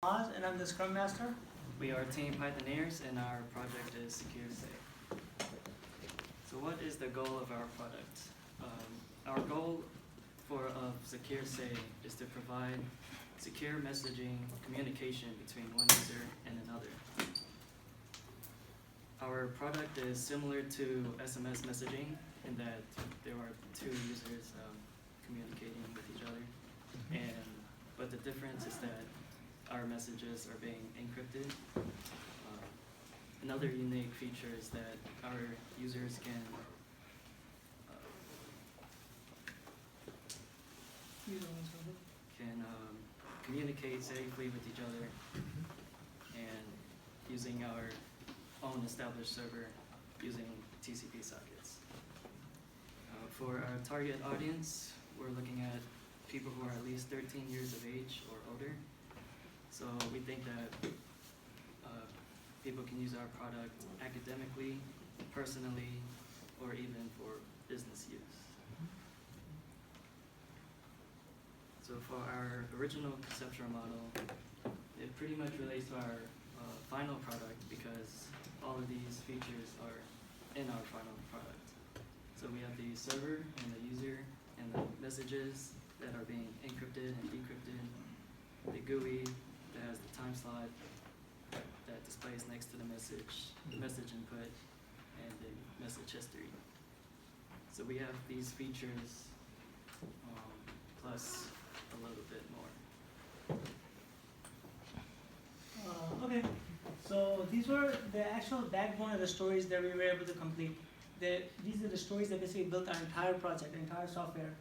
Haas, and I'm the Scrum Master. We are Team Pythoneers, and our project is Secure Safe. So what is the goal of our product? Our goal of Secure Safe is to provide secure messaging communication between one user and another. Our product is similar to SMS messaging in that there are two users communicating with each other, but the difference is that our messages are being encrypted. Another unique feature is that our users can communicate safely with each other and using our own established server using TCP sockets. For our target audience, we're looking at people who are at least 13 years of age or older. So we think that people can use our product academically, personally, or even for business use. So for our original conceptual model, it pretty much relates to our final product because all of these features are in our final product. So we have the server and the user and the messages that are being encrypted and decrypted, the GUI that has the time slot that displays next to the message input, and the message history. So we have these features plus a little bit more. Okay, so these were the actual backbone of the stories that we were able to complete. These are the stories that basically built our entire project, entire software.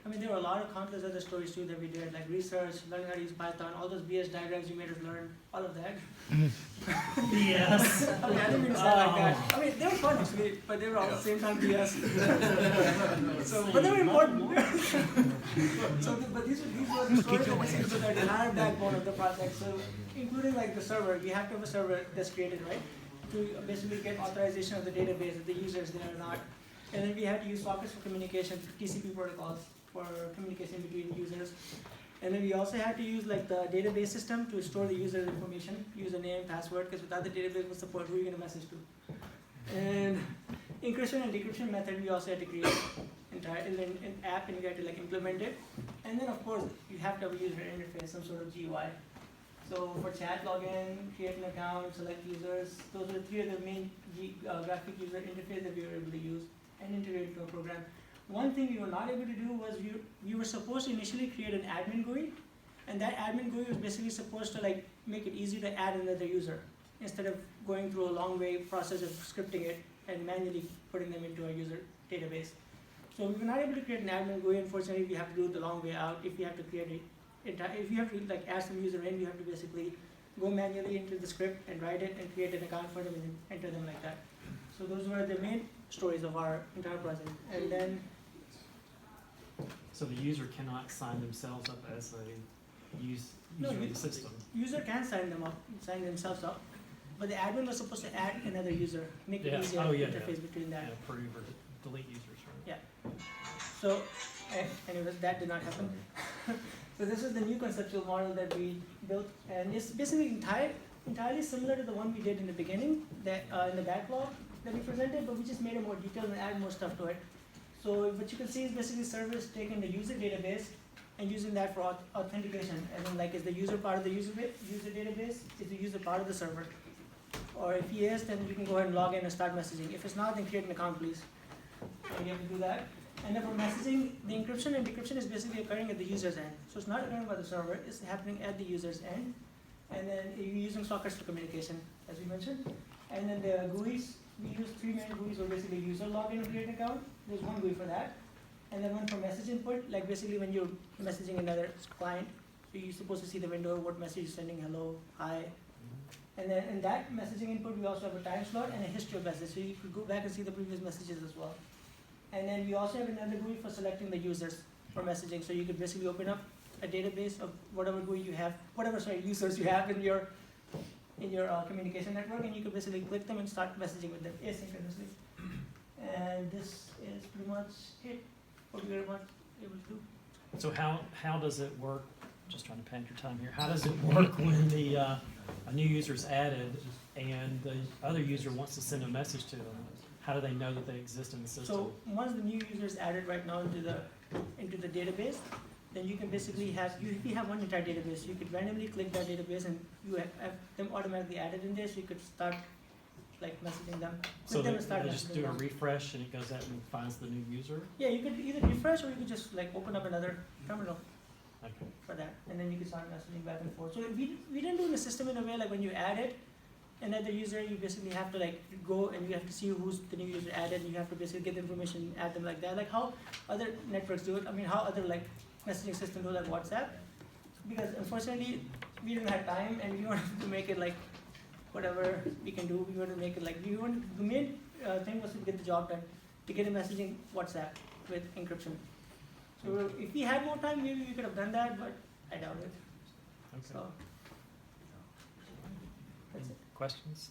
I mean, there were a lot of countless other stories too that we did, like research, learning how to use Python, all those BS diagrams you made us learn, all of that. BS. I mean, I didn't mean to sound like that. I mean, they were fun actually, but they were all at the same time BS. But they were important. But these were the stories that basically built our entire backbone of the project. So, including like the server, you have to have a server that's created, right? To basically get authorization of the database of the users there or not. And then we had to use sockets for communication, TCP protocols for communication between users. And then we also had to use like the database system to store the user information, username, password, because without the database support, who are you going to message to? And encryption and decryption method we also had to create and then an app, and you had to like implement it. And then of course you have to have a user interface, some sort of GUI. So for chat login, create an account, select users, those are three of the main graphic user interface that we were able to use and integrate into a program. One thing we were not able to do was we were supposed to initially create an admin GUI, and that admin GUI was basically supposed to like make it easy to add another user instead of going through a long way process of scripting it and manually putting them into our user database. So we were not able to create an admin GUI. Unfortunately, we have to do it the long way out. If we have to create if you have to like add some user in, you have to basically go manually into the script and write it and create an account for them and enter them like that. So those were the main stories of our entire project. And then So the user cannot sign themselves up as a user of the system. User can sign themselves up, but the admin was supposed to add another user, make it easier interface between that. And approve or delete users, right? Yeah. So, anyways, that did not happen. So this is the new conceptual model that we built, and it's basically entirely similar to the one we did in the beginning, that in the backlog that we presented, but we just made it more detailed and added more stuff to it. So what you can see is basically servers taking the user database and using that for authentication. And then like is the user part of the user database? Is the user part of the server? Or if he is, then you can go ahead and log in and start messaging. If it's not, then create an account, please. So you have to do that. And then for messaging, the encryption and decryption is basically occurring at the user's end. So it's not occurring by the server, it's happening at the user's end. And then you're using sockets for communication, as we mentioned. And then the GUIs, we use three main GUIs, or basically user login and create an account. There's one GUI for that. And then one for message input, like basically when you're messaging another client, so you're supposed to see the window, what message you're sending, hello, hi. And then in that messaging input, we also have a time slot and a history of messages, so you could go back and see the previous messages as well. And then we also have another GUI for selecting the users for messaging, so you could basically open up a database of whatever GUI you have, users you have in your communication network, and you could basically click them and start messaging with them asynchronously. And this is pretty much it, what we were able to do. So how does it work just trying to paint your time here. How does it work when a new user is added and the other user wants to send a message to them? How do they know that they exist in the system? So once the new user is added right now into the database, then you can basically if you have one entire database, you could randomly click that database and you have them automatically added in there, so you could start like messaging them. So Click them they and start just messaging do a them. refresh and it goes out and finds the new user? Yeah, you could either refresh or you could just like open up another terminal Okay. for that, and then you can start messaging back and forth. So we didn't do the system in a way like when you add it, another user, you basically have to like go and you have to see who's the new user added, and you have to basically get the information, add them like that, like how other networks do it. I mean, how other like messaging systems do like WhatsApp. Because unfortunately, we didn't have time and we wanted to make it like whatever we can do. We wanted to make it like the main thing was to get the job done, to get a messaging WhatsApp with encryption. So if we had more time, maybe we could have done that, but I doubt it. Okay. So that's it. Questions?